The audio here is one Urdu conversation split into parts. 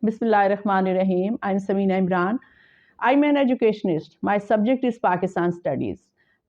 Bismillahirrahmanirrahim. I'm Samina Imran. I'm an educationist. My subject is Pakistan Studies.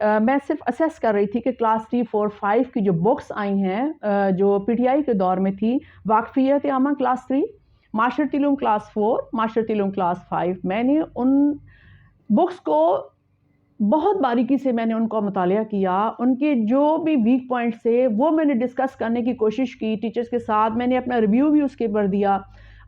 میں صرف اسیس کر رہی تھی کہ کلاس 3 4 5 کی جو بکس آئی ہیں جو پی ٹی آئی کے دور میں تھی، واقفیت عامہ کلاس 3، معاشرتی علوم کلاس 4، معاشرتی علوم کلاس 5، میں نے ان بکس کو بہت باریکی سے میں نے ان کو مطالعہ کیا، ان کے جو بھی ویک پوائنٹس تھے وہ میں نے ڈسکس کرنے کی کوشش کی ٹیچرز کے ساتھ، میں نے اپنا ریویو بھی اس کے پر دیا۔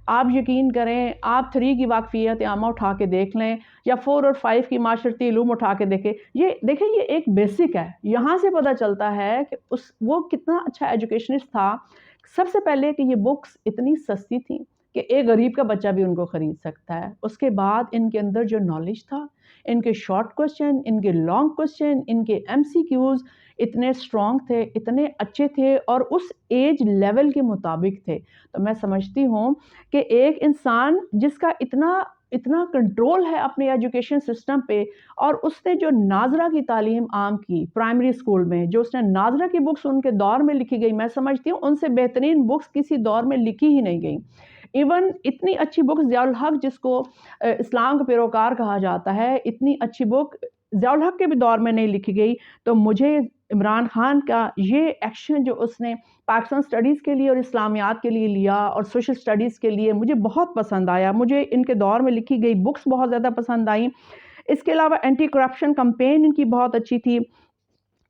آپ یقین کریں، آپ 3 کی واقفیت عامہ اٹھا کے دیکھ لیں یا 4 اور 5 کی معاشرتی علوم اٹھا کے دیکھیں، یہ ایک بیسک ہے، یہاں سے پتہ چلتا ہے کہ وہ کتنا اچھا ایجوکیشنسٹ تھا۔ سب سے پہلے کہ یہ بکس اتنی سستی تھیں کہ ایک غریب کا بچہ بھی ان کو خرید سکتا ہے، اس کے بعد ان کے اندر جو نالج تھا، ان کے شارٹ کوسچن، ان کے لانگ کوسچن، ان کے ایم سی کیوز اتنے سٹرونگ تھے، اتنے اچھے تھے اور اس ایج لیول کے مطابق تھے۔ تو میں سمجھتی ہوں کہ ایک انسان جس کا اتنا کنٹرول ہے اپنے ایجوکیشن سسٹم پہ، اور اس نے جو ناظرہ کی تعلیم عام کی پرائمری اسکول میں، جو اس نے ناظرہ کی بکس ان کے دور میں لکھی گئی، میں سمجھتی ہوں ان سے بہترین بکس کسی دور میں لکھی ہی نہیں گئی۔ ایون اتنی اچھی بک ضیاء الحق جس کو اسلام کا پیروکار کہا جاتا ہے، اتنی اچھی بک ضیاء الحق کے بھی دور میں نہیں لکھی گئی۔ تو مجھے عمران خان کا یہ ایکشن جو اس نے پاکستان سٹڈیز کے لیے اور اسلامیات کے لیے لیا اور سوشل سٹڈیز کے لیے، مجھے بہت پسند آیا۔ مجھے ان کے دور میں لکھی گئی بکس بہت زیادہ پسند آئیں۔ اس کے علاوہ اینٹی کرپشن کمپین ان کی بہت اچھی تھی۔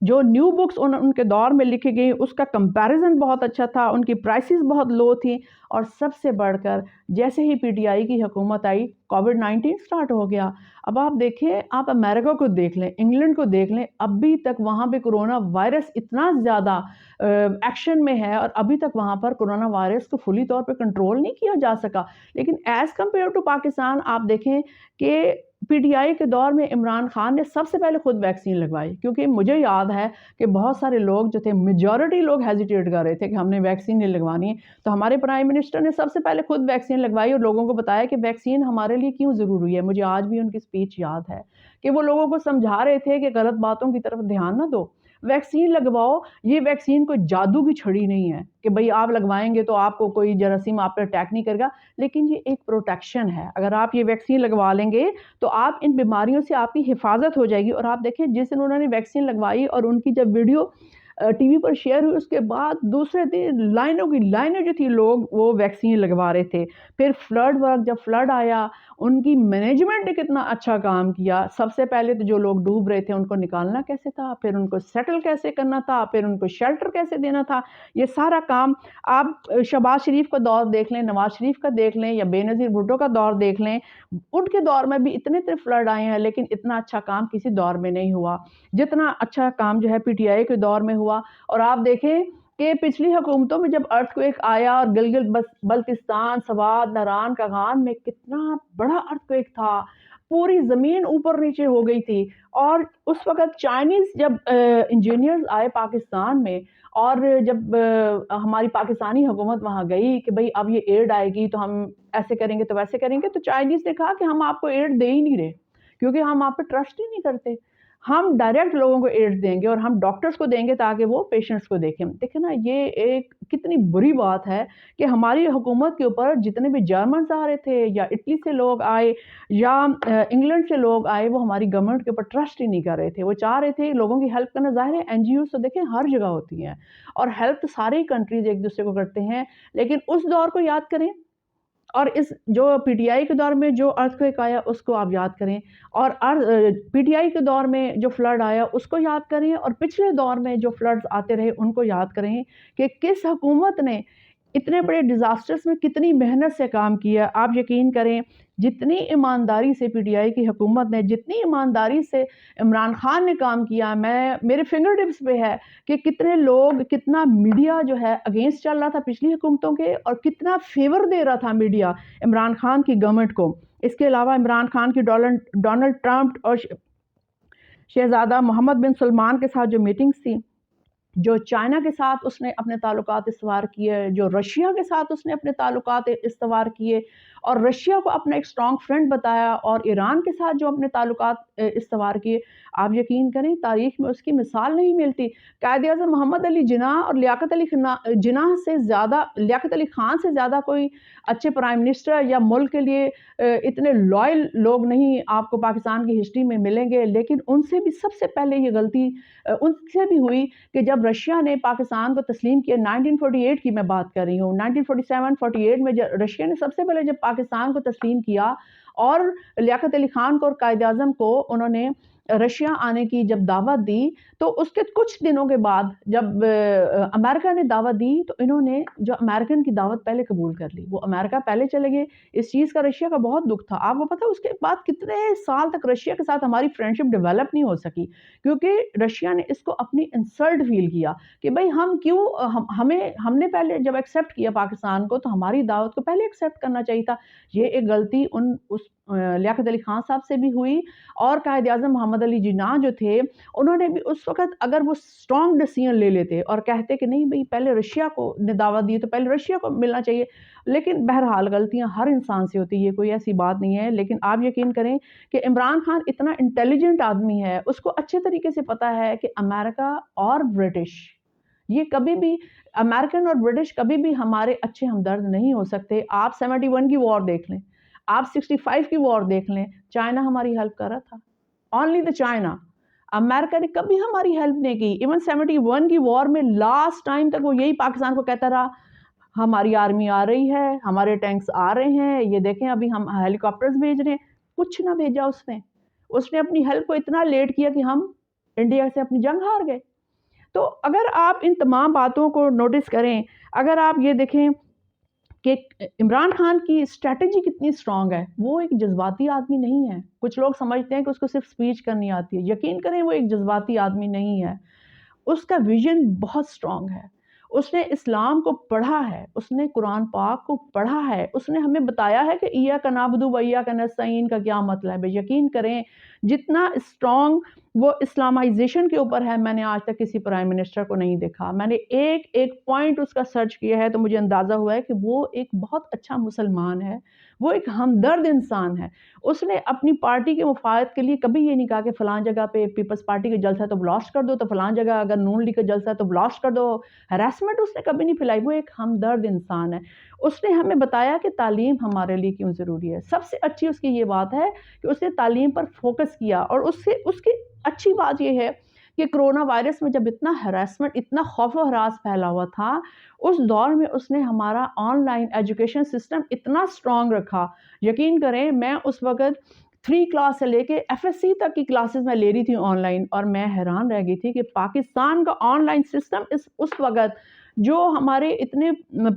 جو نیو بکس ان کے دور میں لکھی گئی اس کا کمپیریزن بہت اچھا تھا، ان کی پرائسز بہت لو تھیں، اور سب سے بڑھ کر جیسے ہی پی ٹی آئی کی حکومت آئی، کووڈ-19 سٹارٹ ہو گیا۔ اب آپ دیکھیں، آپ امریکہ کو دیکھ لیں، انگلینڈ کو دیکھ لیں، ابھی تک وہاں پہ کرونا وائرس اتنا زیادہ ایکشن میں ہے، اور ابھی تک وہاں پر کرونا وائرس کو فلی طور پہ کنٹرول نہیں کیا جا سکا۔ لیکن ایز کمپیئر ٹو پاکستان آپ دیکھیں کہ پی ٹی آئی کے دور میں عمران خان نے سب سے پہلے خود ویکسین لگوائی، کیونکہ مجھے یاد ہے کہ بہت سارے لوگ جو تھے، میجورٹی لوگ ہیزیٹیٹ کر رہے تھے کہ ہم نے ویکسین نہیں لگوانی ہے، تو ہمارے پرائم منسٹر نے سب سے پہلے خود ویکسین لگوائی اور لوگوں کو بتایا کہ ویکسین ہمارے لیے کیوں ضروری ہے۔ مجھے آج بھی ان کی اسپیچ یاد ہے کہ وہ لوگوں کو سمجھا رہے تھے کہ غلط باتوں کی طرف دھیان نہ دو، ویکسین لگواؤ۔ یہ ویکسین کوئی جادو کی چھڑی نہیں ہے کہ بھئی آپ لگوائیں گے تو آپ کو کوئی جراثیم آپ پر اٹیک نہیں کرے گا، لیکن یہ ایک پروٹیکشن ہے۔ اگر آپ یہ ویکسین لگوا لیں گے تو آپ ان بیماریوں سے آپ کی حفاظت ہو جائے گی۔ اور آپ دیکھیں جس دن انہوں نے ویکسین لگوائی اور ان کی جب ویڈیو ٹی وی پر شیئر ہوئی، اس کے بعد دوسرے دن لائنوں کی لائنیں جو تھی لوگ وہ ویکسین لگوا رہے تھے۔ پھر جب فلڈ آیا، ان کی مینجمنٹ نے کتنا اچھا کام کیا۔ سب سے پہلے تو جو لوگ ڈوب رہے تھے ان کو نکالنا کیسے تھا، پھر ان کو سیٹل کیسے کرنا تھا، پھر ان کو شیلٹر کیسے دینا تھا، یہ سارا کام آپ شہباز شریف کا دور دیکھ لیں، نواز شریف کا دیکھ لیں، یا بے نظیر بھٹو کا دور دیکھ لیں، ان کے دور میں بھی اتنے فلڈ آئے ہیں، لیکن اتنا اچھا کام کسی دور میں نہیں ہوا جتنا اچھا کام جو ہے پی ٹی آئی کے دور میں ہوا۔ اور آپ دیکھیں کہ پچھلی حکومتوں میں جب ارتھ کویک آیا اور گلگت بلتستان، سوات، ناران، کاغان میں کتنا بڑا ارتھ کویک تھا، پوری زمین اوپر نیچے ہو گئی تھی، اور اس وقت چائنیز جب انجینئرز آئے پاکستان میں، اور جب ہماری پاکستانی حکومت وہاں گئی کہ بھئی اب یہ ایڈ آئے گی تو ہم ایسے کریں گے تو ویسے کریں گے، تو چائنیز نے کہا کہ ہم آپ کو ایڈ دے ہی نہیں رہے، کیونکہ ہم آپ پہ ٹرسٹ ہی نہیں کرتے، ہم ڈائریکٹ لوگوں کو ایڈ دیں گے اور ہم ڈاکٹرز کو دیں گے تاکہ وہ پیشنٹس کو دیکھیں۔ دیکھیں نا، یہ ایک کتنی بری بات ہے کہ ہماری حکومت کے اوپر جتنے بھی جرمنز آ رہے تھے، یا اٹلی سے لوگ آئے، یا انگلینڈ سے لوگ آئے، وہ ہماری گورنمنٹ کے اوپر ٹرسٹ ہی نہیں کر رہے تھے۔ وہ چاہ رہے تھے لوگوں کی ہیلپ کرنا، ظاہر ہے این جی اوز تو دیکھیں ہر جگہ ہوتی ہیں، اور ہیلپ تو ساری کنٹریز ایک دوسرے کو کرتے ہیں، لیکن اس دور کو یاد کریں، اور اس جو پی ٹی آئی کے دور میں جو ارتھ کویک آیا اس کو آپ یاد کریں، اور پی ٹی آئی کے دور میں جو فلڈ آیا اس کو یاد کریں، اور پچھلے دور میں جو فلڈز آتے رہے ان کو یاد کریں کہ کس حکومت نے اتنے بڑے ڈیزاسٹرز میں کتنی محنت سے کام کیا۔ آپ یقین کریں، جتنی ایمانداری سے پی ٹی آئی کی حکومت نے، جتنی ایمانداری سے عمران خان نے کام کیا، میرے فنگر ٹپس پہ ہے کہ کتنے لوگ، کتنا میڈیا جو ہے اگینسٹ چل رہا تھا پچھلی حکومتوں کے، اور کتنا فیور دے رہا تھا میڈیا عمران خان کی گورنمنٹ کو۔ اس کے علاوہ عمران خان کی ڈونلڈ ٹرمپ اور شہزادہ محمد بن سلمان کے ساتھ جو میٹنگز تھی، جو چائنا کے ساتھ اس نے اپنے تعلقات استوار کیے، جو رشیا کے ساتھ اس نے اپنے تعلقات استوار کیے اور رشیا کو اپنا ایک اسٹرانگ فرینڈ بتایا، اور ایران کے ساتھ جو اپنے تعلقات استوار کیے، آپ یقین کریں تاریخ میں اس کی مثال نہیں ملتی۔ قائد اعظم محمد علی جناح اور لیاقت علی جناح سے زیادہ، لیاقت علی خان سے زیادہ کوئی اچھے پرائم منسٹر یا ملک کے لیے اتنے لائل لوگ نہیں آپ کو پاکستان کی ہسٹری میں ملیں گے، لیکن ان سے بھی سب سے پہلے یہ غلطی ان سے بھی ہوئی کہ جب رشیا نے پاکستان کو تسلیم کیا، 1948 کی میں بات کر رہی ہوں، 1947-48 میں رشیا نے سب سے پہلے جب پاکستان کو تسلیم کیا اور لیاقت علی خان کو اور قائد اعظم کو انہوں نے رشیا آنے کی جب دعوت دی، تو اس کے کچھ دنوں کے بعد جب امریکہ نے دعوت دی تو انہوں نے جو امریکن کی دعوت پہلے قبول کر لی، وہ امریکہ پہلے چلے گئے۔ اس چیز کا رشیا کا بہت دکھ تھا۔ آپ کو پتہ ہے اس کے بعد کتنے سال تک رشیا کے ساتھ ہماری فرینڈشپ ڈیولپ نہیں ہو سکی، کیونکہ رشیا نے اس کو اپنی انسلٹ فیل کیا کہ بھئی ہم کیوں، ہم نے پہلے جب ایکسیپٹ کیا پاکستان کو تو ہماری دعوت کو پہلے ایکسیپٹ کرنا چاہیے تھا۔ یہ ایک غلطی اس لیاقت علی خان صاحب سے بھی ہوئی، اور قائد اعظم محمد علی جناح جو تھے انہوں نے بھی اس وقت اگر وہ اسٹرانگ ڈیسیژن لے لیتے اور کہتے کہ نہیں بھئی پہلے رشیا کو نے دعوت دی تو پہلے رشیا کو ملنا چاہیے، لیکن بہرحال غلطیاں ہر انسان سے ہوتی ہے، یہ کوئی ایسی بات نہیں ہے۔ لیکن آپ یقین کریں کہ عمران خان اتنا انٹیلیجنٹ آدمی ہے، اس کو اچھے طریقے سے پتا ہے کہ امریکہ اور برٹش یہ کبھی بھی، امریکن اور برٹش کبھی بھی ہمارے اچھے ہمدرد نہیں ہو سکتے۔ آپ 71 کی وار دیکھ لیں، آپ 65 کی وار دیکھ لیں، چائنا ہماری ہیلپ کر رہا تھا، اونلی دا چائنا۔ امریکہ نے کبھی ہماری ہیلپ نہیں کی۔ ایون 71 کی وار میں لاسٹ ٹائم تک وہ یہی پاکستان کو کہتا رہا ہماری آرمی آ رہی ہے، ہمارے ٹینکس آ رہے ہیں، یہ دیکھیں ابھی ہم ہیلی کاپٹرز بھیج رہے ہیں۔ کچھ نہ بھیجا اس نے اپنی ہیلپ کو اتنا لیٹ کیا کہ ہم انڈیا سے اپنی جنگ ہار گئے۔ تو اگر آپ ان تمام باتوں کو نوٹس کریں، اگر آپ یہ دیکھیں کہ عمران خان کی اسٹریٹجی کتنی اسٹرانگ ہے، وہ ایک جذباتی آدمی نہیں ہے۔ کچھ لوگ سمجھتے ہیں کہ اس کو صرف سپیچ کرنی آتی ہے، یقین کریں وہ ایک جذباتی آدمی نہیں ہے۔ اس کا ویژن بہت اسٹرانگ ہے، اس نے اسلام کو پڑھا ہے، اس نے قرآن پاک کو پڑھا ہے، اس نے ہمیں بتایا ہے کہ ایاک نعبد و ایاک نستعین کا کیا مطلب ہے۔ یقین کریں جتنا اسٹرانگ وہ اسلامائزیشن کے اوپر ہے، میں نے آج تک کسی پرائم منسٹر کو نہیں دیکھا۔ میں نے ایک ایک پوائنٹ اس کا سرچ کیا ہے تو مجھے اندازہ ہوا ہے کہ وہ ایک بہت اچھا مسلمان ہے، وہ ایک ہمدرد انسان ہے۔ اس نے اپنی پارٹی کے مفاد کے لیے کبھی یہ نہیں کہا کہ فلاں جگہ پہ پیپلز پارٹی کا جلسہ ہے تو بلاسٹ کر دو، تو فلاں جگہ اگر نون لیگ کا جلسہ ہے تو بلاسٹ کر دو۔ ہراسمنٹ اس نے کبھی نہیں پھیلائی، وہ ایک ہمدرد انسان ہے۔ اس نے ہمیں بتایا کہ تعلیم ہمارے لیے کیوں ضروری ہے۔ سب سے اچھی اس کی یہ بات ہے کہ اس نے تعلیم پر فوکس کیا، اور اس کی اچھی بات یہ ہے کہ کرونا وائرس میں جب اتنا ہراسمنٹ، اتنا خوف و ہراس پھیلا ہوا تھا، اس دور میں اس نے ہمارا آن لائن ایجوکیشن سسٹم اتنا اسٹرانگ رکھا۔ یقین کریں میں اس وقت 3 کلاس سے لے کے FSC تک کی کلاسز میں لے رہی تھی آن لائن، اور میں حیران رہ گئی تھی کہ پاکستان کا آن لائن سسٹم اس وقت جو ہمارے اتنے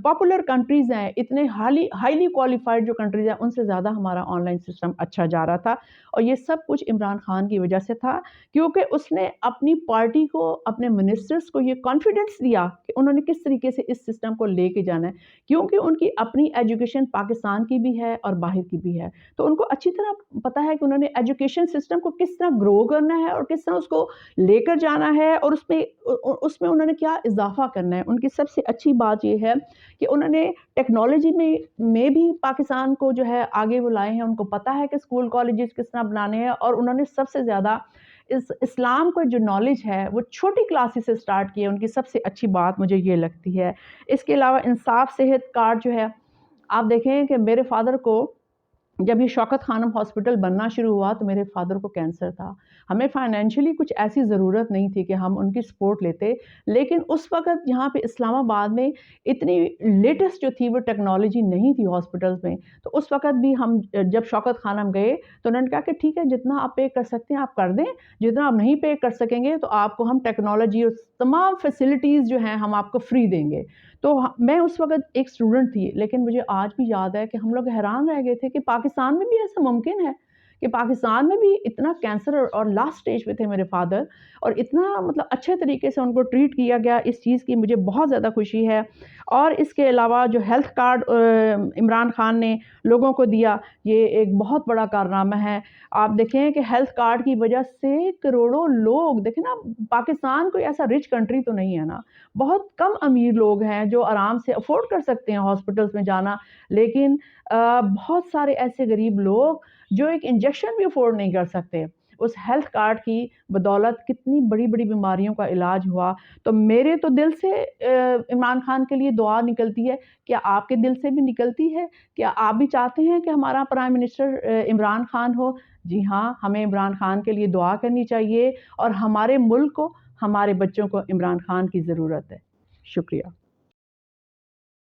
پاپولر کنٹریز ہیں، اتنے ہائیلی کوالیفائڈ جو کنٹریز ہیں، ان سے زیادہ ہمارا آن لائن سسٹم اچھا جا رہا تھا۔ اور یہ سب کچھ عمران خان کی وجہ سے تھا، کیونکہ اس نے اپنی پارٹی کو، اپنے منسٹرز کو یہ کانفیڈنس دیا کہ انہوں نے کس طریقے سے اس سسٹم کو لے کے جانا ہے، کیونکہ ان کی اپنی ایجوکیشن پاکستان کی بھی ہے اور باہر کی بھی ہے، تو ان کو اچھی طرح پتہ ہے کہ انہوں نے ایجوکیشن سسٹم کو کس طرح گرو کرنا ہے اور کس طرح اس کو لے کر جانا ہے، اور اس میں انہوں نے کیا اضافہ کرنا ہے۔ ان کی سب سے اچھی بات یہ ہے کہ انہوں نے ٹیکنالوجی میں بھی پاکستان کو جو ہے آگے وہ لائے ہیں، ان کو پتہ ہے کہ اسکول کالجز کس طرح بنانے ہیں، اور انہوں نے سب سے زیادہ اسلام کو جو نالج ہے وہ چھوٹی کلاسز سے سٹارٹ کی ہے۔ ان کی سب سے اچھی بات مجھے یہ لگتی ہے۔ اس کے علاوہ انصاف صحت کارڈ جو ہے، آپ دیکھیں کہ میرے فادر کو جب یہ شوکت خانم ہاسپٹل بننا شروع ہوا تو میرے فادر کو کینسر تھا، ہمیں فائنینشلی کچھ ایسی ضرورت نہیں تھی کہ ہم ان کی سپورٹ لیتے، لیکن اس وقت یہاں پہ اسلام آباد میں اتنی لیٹسٹ جو تھی وہ ٹیکنالوجی نہیں تھی ہاسپٹلز میں، تو اس وقت بھی ہم جب شوکت خانم گئے تو انہوں نے کہا کہ ٹھیک ہے جتنا آپ پے کر سکتے ہیں آپ کر دیں، جتنا آپ نہیں پے کر سکیں گے تو آپ کو ہم ٹیکنالوجی اور تمام فیسلٹیز جو ہیں ہم آپ کو فری دیں گے۔ تو میں اس وقت ایک اسٹوڈنٹ تھی، لیکن مجھے آج بھی یاد ہے کہ ہم لوگ حیران رہ گئے تھے کہ پاکستان میں بھی ایسا ممکن ہے کہ پاکستان میں بھی اتنا کینسر اور لاسٹ سٹیج پہ تھے میرے فادر، اور اتنا مطلب اچھے طریقے سے ان کو ٹریٹ کیا گیا، اس چیز کی مجھے بہت زیادہ خوشی ہے۔ اور اس کے علاوہ جو ہیلتھ کارڈ عمران خان نے لوگوں کو دیا، یہ ایک بہت بڑا کارنامہ ہے۔ آپ دیکھیں کہ ہیلتھ کارڈ کی وجہ سے کروڑوں لوگ، دیکھیں نا، پاکستان کوئی ایسا رچ کنٹری تو نہیں ہے نا، بہت کم امیر لوگ ہیں جو آرام سے افورڈ کر سکتے ہیں ہاسپٹلس میں جانا، لیکن بہت سارے ایسے غریب لوگ جو ایک انجیکشن بھی افورڈ نہیں کر سکتے، اس ہیلتھ کارڈ کی بدولت کتنی بڑی بڑی بیماریوں کا علاج ہوا۔ تو میرے تو دل سے عمران خان کے لیے دعا نکلتی ہے، کیا آپ کے دل سے بھی نکلتی ہے؟ کیا آپ بھی چاہتے ہیں کہ ہمارا پرائم منسٹر عمران خان ہو؟ جی ہاں، ہمیں عمران خان کے لیے دعا کرنی چاہیے، اور ہمارے ملک کو، ہمارے بچوں کو عمران خان کی ضرورت ہے۔ شکریہ۔